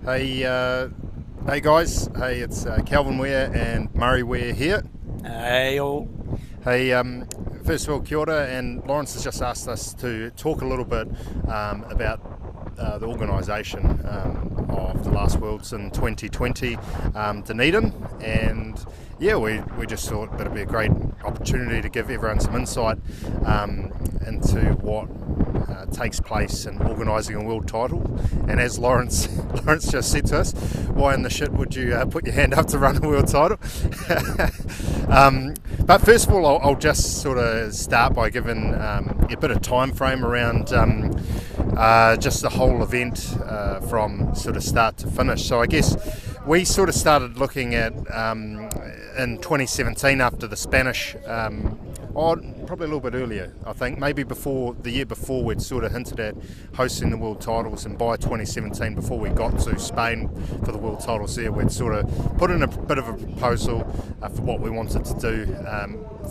Hey guys, hey, it's Kelvin and Murray here. Hey all. Hey, first of all, kia ora, and Lawrence has just asked us to talk a little bit about the organisation of the last Worlds in 2020, Dunedin, and yeah, we just thought that it'd be a great opportunity to give everyone some insight into what takes place in organising a world title. And as Lawrence just said to us, why in the shit would you put your hand up to run a world title? But first of all, I'll just sort of start by giving a bit of time frame around just the whole event from sort of start to finish. So I guess we sort of started looking at in 2017 after the Spanish, probably a little bit earlier, I think, maybe the year before we'd sort of hinted at hosting the world titles, and by 2017, before we got to Spain for the world titles there, we'd sort of put in a bit of a proposal for what we wanted to do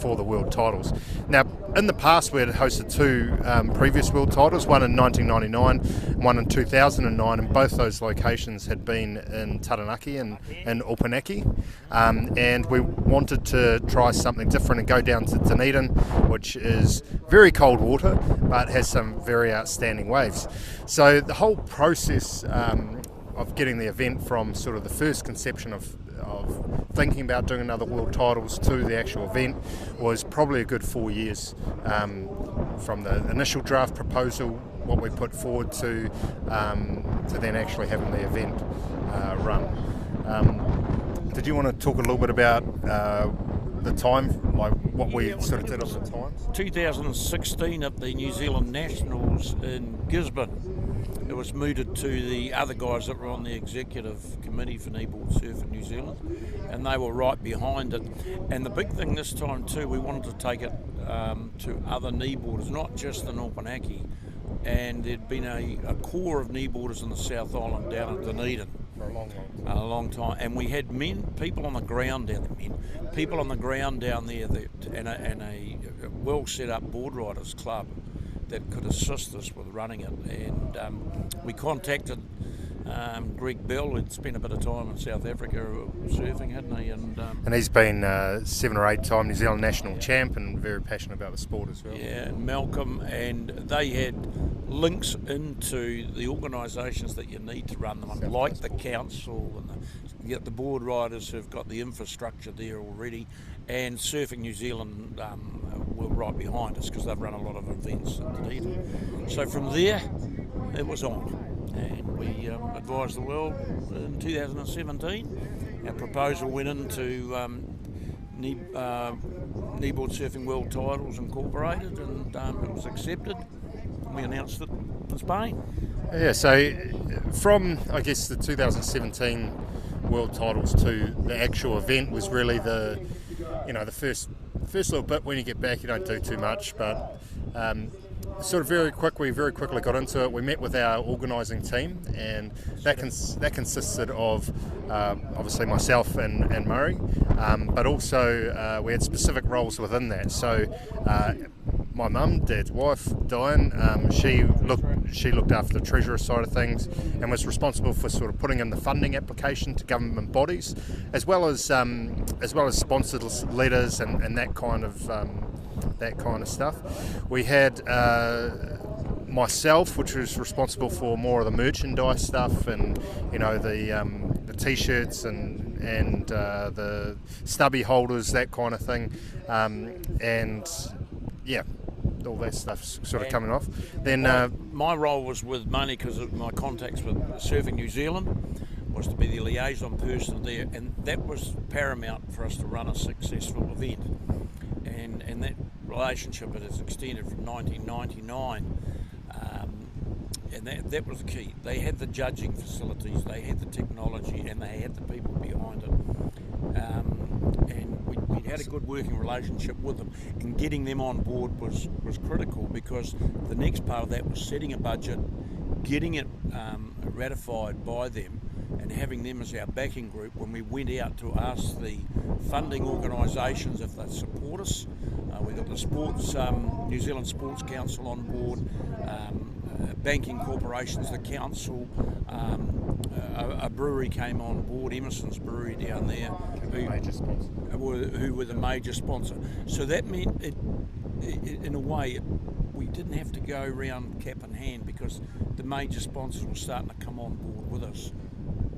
for the world titles. Now, in the past we had hosted two previous world titles, one in 1999 and one in 2009, and both those locations had been in Taranaki and in Opunaki, and we wanted to try something different and go down to Dunedin, which is very cold water but has some very outstanding waves. So the whole process of getting the event from sort of the first conception of thinking about doing another world titles to the actual event was probably a good 4 years, from the initial draft proposal, what we put forward, to then actually having the event run. Did you want to talk a little bit about the time, like what we sort of did on the times? 2016 at the New Zealand Nationals in Gisborne, it was mooted to the other guys that were on the executive committee for Kneeboard Surfing New Zealand, and they were right behind it. And the big thing this time too, we wanted to take it to other kneeboarders, not just in Opunaki, and there'd been a core of kneeboarders in the South Island down at Dunedin For a long time, and we had people on the ground down there and a well set up board riders club that could assist us with running it. And we contacted Greg Bell, who'd spent a bit of time in South Africa surfing, hadn't he? And he's been 7 or 8 time New Zealand national champ and very passionate about the sport as well. Yeah, and Malcolm, and they had links into the organisations that you need to run them, like the council and the board riders who've got the infrastructure there already, and Surfing New Zealand were right behind us because they've run a lot of events in Dunedin. So from there, it was on. And we advised the world in 2017. Our proposal went into Kneeboard Surfing World Titles Incorporated, and it was accepted. And we announced it in Spain. Yeah, so from, I guess, the 2017 World Titles to the actual event was really the first little bit. When you get back, you don't do too much, but sort of very quickly got into it. We met with our organising team, and that consisted of obviously myself and Murray, but also we had specific roles within that. So my mum, Dad's wife, Diane, she looked after the treasurer side of things and was responsible for sort of putting in the funding application to government bodies, as well as sponsored letters and that kind of stuff. We had myself, which was responsible for more of the merchandise stuff, and the t-shirts and the stubby holders, that kind of thing, and yeah, all that stuff's sort of coming off. Then my role was mainly because of my contacts with Surfing New Zealand, was to be the liaison person there, and that was paramount for us to run a successful event. And that relationship has extended from 1999, and that was the key. They had the judging facilities, they had the technology, and they had the people behind it. And we had a good working relationship with them, and getting them on board was critical, because the next part of that was setting a budget, getting it ratified by them, and having them as our backing group when we went out to ask the funding organisations if they'd support us. We got the New Zealand Sports Council on board, banking corporations, the council, a brewery came on board, Emerson's Brewery down there, who were the major sponsor. So that meant, in a way, we didn't have to go around cap in hand, because the major sponsors were starting to come on board with us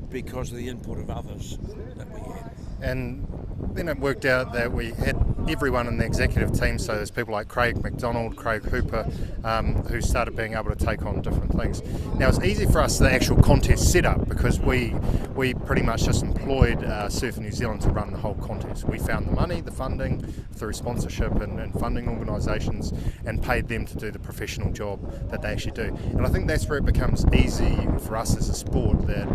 because of the input of others that we had. And then it worked out that we had everyone in the executive team, so there's people like Craig McDonald, Craig Hooper, who started being able to take on different things. Now it's easy for us, the actual contest setup, because we pretty much just employed Surfing New Zealand to run the whole contest. We found the money, the funding through sponsorship and funding organisations, and paid them to do the professional job that they actually do. And I think that's where it becomes easy for us as a sport that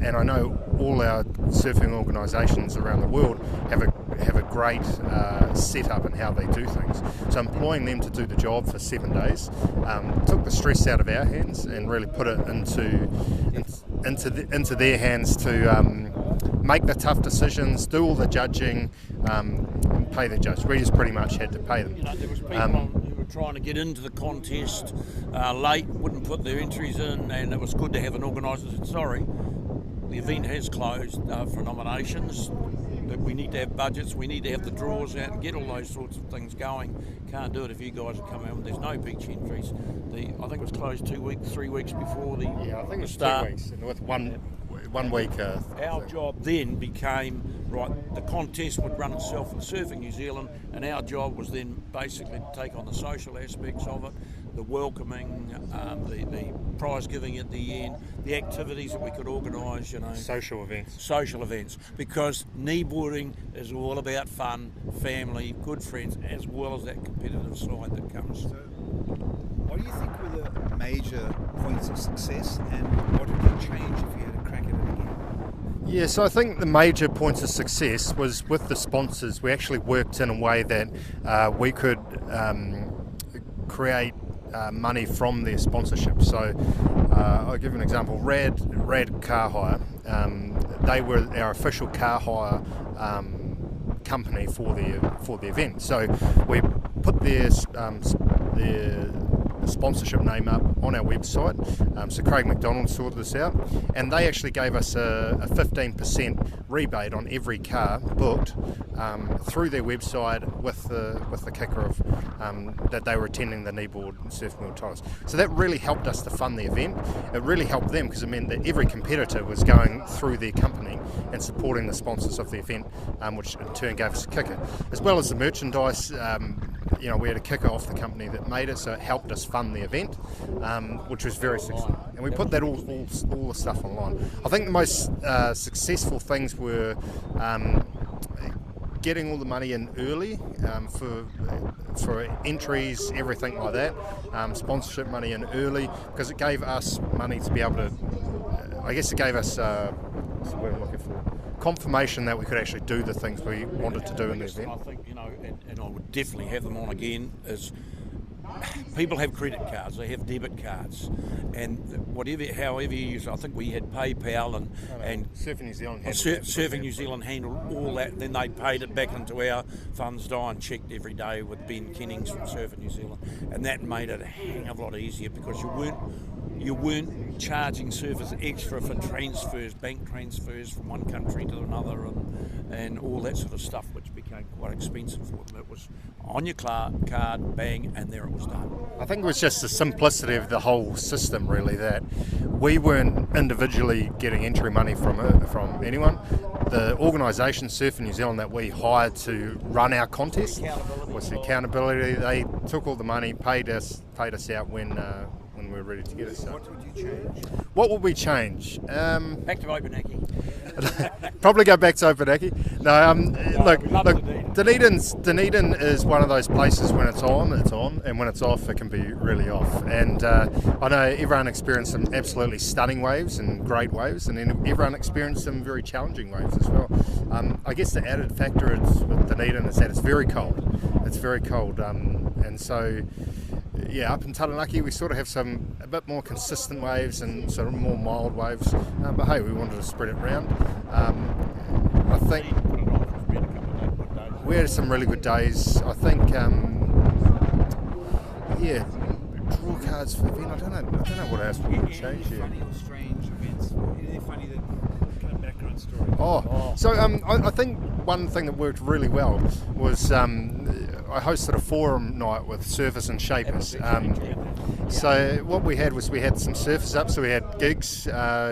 and I know all our surfing organisations around the world have a great setup in how they do things. So employing them to do the job for 7 days took the stress out of our hands and really put it into their hands to make the tough decisions, do all the judging, and pay the judge. We just pretty much had to pay them. You know, there was people who were trying to get into the contest late, wouldn't put their entries in, and it was good to have an organiser that said, sorry, the event has closed for nominations, but we need to have budgets, we need to have the draws out and get all those sorts of things going. Can't do it if you guys are coming out and there's no beach entries. I think it was closed 3 weeks before the I think it was start. 2 weeks, and with one week. Our job then became, right, the contest would run itself in Surfing New Zealand, and our job was then basically to take on the social aspects of it, the welcoming, the prize giving at the end, the activities that we could organise, you know. Social events. Because kneeboarding is all about fun, family, good friends, as well as that competitive side that comes. So, what do you think were the major points of success, and what would you change if you had a crack at it again? Yeah, so I think the major points of success was with the sponsors. We actually worked in a way that we could create money from their sponsorship. So I'll give an example. Rad Car Hire, they were our official car hire company for the event. So we put their sponsorship name up on our website. So Craig McDonald sorted this out, and they actually gave us a 15% rebate on every car booked through their website with the kicker of that they were attending the Kneeboard World Titles. So that really helped us to fund the event. It really helped them because it meant that every competitor was going through their company and supporting the sponsors of the event, which in turn gave us a kicker, as well as the merchandise. You know, we had a kicker off the company that made it, so it helped us fund the event, which was very successful. And we put that all the stuff online. I think the most successful things were getting all the money in early for entries, everything like that. Sponsorship money in early, because it gave us money to be able to. I guess it gave us what's the word I'm looking for? Confirmation that we could actually do the things we wanted to do in the event. I think, you know, and I would definitely have them on again, is people have credit cards, they have debit cards, and however you use it. I think we had PayPal and Surfing New Zealand Surfing New Zealand handled all that, and then they paid it back into our funds and checked every day with Ben Kennings from Surfing New Zealand, and that made it a hang of a lot easier, because you weren't charging surfers extra for transfers, bank transfers from one country to another, and all that sort of stuff, which became quite expensive for them. It was on your card, bang, and there it was done. I think it was just the simplicity of the whole system, really, that we weren't individually getting entry money from anyone. The organisation, Surfing New Zealand, that we hired to run our contest was the accountability. They took all the money, paid us out when we were ready to get it. So. What would you change? What would we change? Back to Opunaki. Probably go back to Opunaki. No, look, Dunedin is one of those places when it's on, and when it's off, it can be really off. And I know everyone experienced some absolutely stunning waves and great waves, and then everyone experienced some very challenging waves as well. I guess the added factor with Dunedin is that it's very cold. It's very cold, and so. Yeah, up in Taranaki we sort of have a bit more consistent waves and sort of more mild waves, but hey, we wanted to spread it around. I think we had some really good days. I think, draw cards for the event. I don't know what else we could change Any here. funny or strange events? Anything funny that kind of background story? So I think one thing that worked really well was I hosted a forum night with surfers and shapers. So what we had was some surfers up. So we had Gigs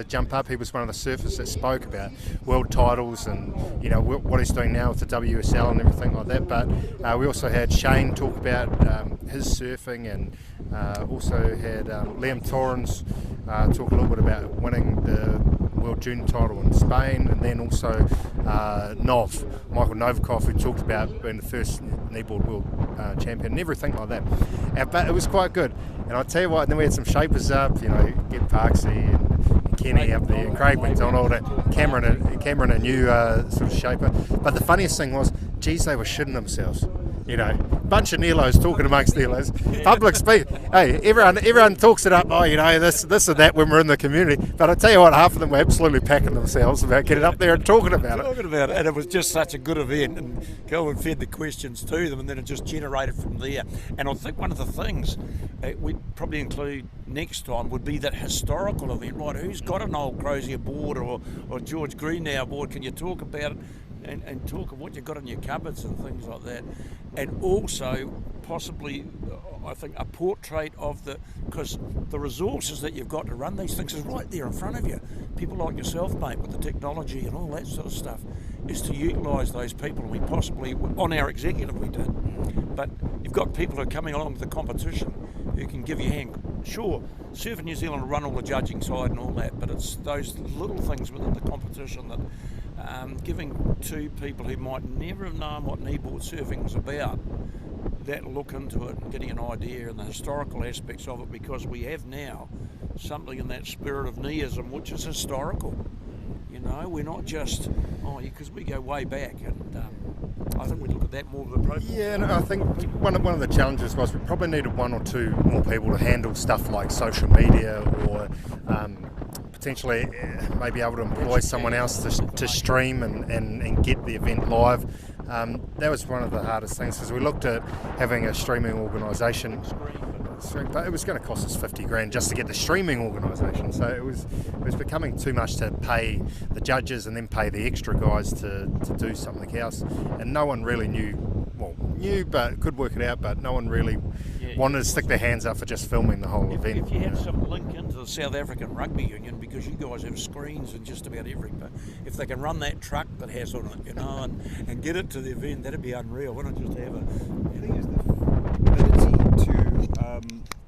jump up. He was one of the surfers that spoke about world titles and what he's doing now with the WSL and everything like that. But we also had Shane talk about his surfing, and also had Liam Torrens talk a little bit about winning the World Junior title in Spain, and then also Michael Novikov, who talked about being the first Kneeboard World Champion and everything like that. But it was quite good. And I'll tell you what, and then we had some shapers up, Gib Parksy and Kenny up there, and Craig McDonald, and Cameron a new sort of shaper. But the funniest thing was, geez, they were shitting themselves. Bunch of Nelos talking amongst Nelos. Public speak. Hey, everyone talks it up. Oh, this and that when we're in the community. But I tell you what, half of them were absolutely packing themselves about getting up there and talking about it. And it was just such a good event. And Kelvin fed the questions to them, and then it just generated from there. And I think one of the things we'd probably include next time would be that historical event, right? Who's got an old Crozier board or George Greenhow board? Can you talk about it? And talk of what you've got in your cupboards and things like that, and also possibly, I think, a portrait of because the resources that you've got to run these things is right there in front of you. People like yourself, mate, with the technology and all that sort of stuff, is to utilise those people. And we possibly, on our executive we did, but you've got people who are coming along with the competition who can give you a hand. Sure, Surfing New Zealand will run all the judging side and all that, but it's those little things within the competition that giving to people who might never have known what kneeboard surfing was about that look into it and getting an idea and the historical aspects of it, because we have now something in that spirit of kneeism which is historical. We're not just, because we go way back, and I think we'd look at that more with a profile. Yeah, and I think one of the challenges was we probably needed one or two more people to handle stuff like social media, or potentially maybe able to employ someone else to stream and get the event live. That was one of the hardest things, because we looked at having a streaming organisation, but it was going to cost us $50,000 just to get the streaming organisation. So it was becoming too much to pay the judges and then pay the extra guys to do something else. And no one really knew but could work it out, but no one really wanted to stick their hands up for just filming the whole event. If you had some link into the South African Rugby Union, because you guys have screens in just about every, but if they can run that truck that has on it, and get it to the event, that'd be unreal. Why not just have it? The thing is, the ability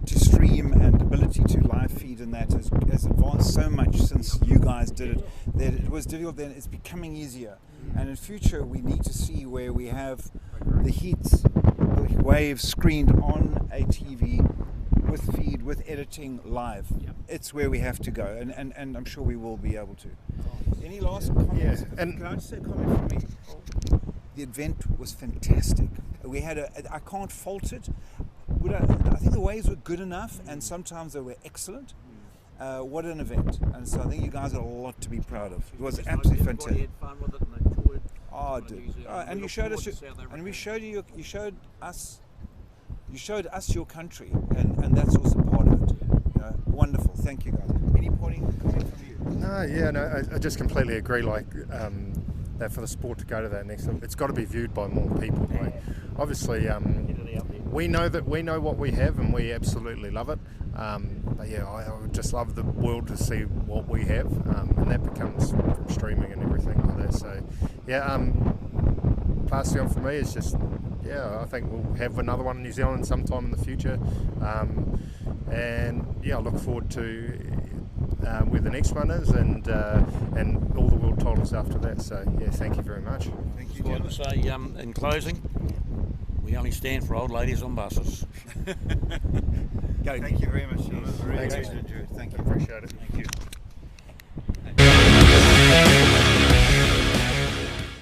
to stream and ability to live feed and that has advanced so much since you guys did it, that it was difficult then. It's becoming easier, and in future we need to see where we have the heats, the waves screened on a TV with feed, with editing live. It's where we have to go, and I'm sure we will be able to. Any last comments? Yeah, and can I just say a comment from me? The event was fantastic. We had I can't fault it. I think the waves were good enough, and sometimes they were excellent. What an event! And so I think you guys got a lot to be proud of. It was absolutely fantastic. Had fun with it and enjoyed. Oh, dude! And you showed us, and we showed you. You showed us your country, and that's also part of it. Wonderful. Thank you, guys. Any pointing comment from you? I just completely agree. That for the sport to go to that next level, it's got to be viewed by more people. Obviously, we know what we have, and we absolutely love it. But yeah, I would just love the world to see what we have, and that becomes from streaming and everything like that. So yeah, passing on for me is just, I think we'll have another one in New Zealand sometime in the future, and I look forward to where the next one is, and all the world titles after that. So yeah, thank you very much. Thank you, I want to say in closing, we only stand for old ladies on buses. Thank you very much, John. Really Thanks. enjoyed it. Thank you. Appreciate it. Thank you.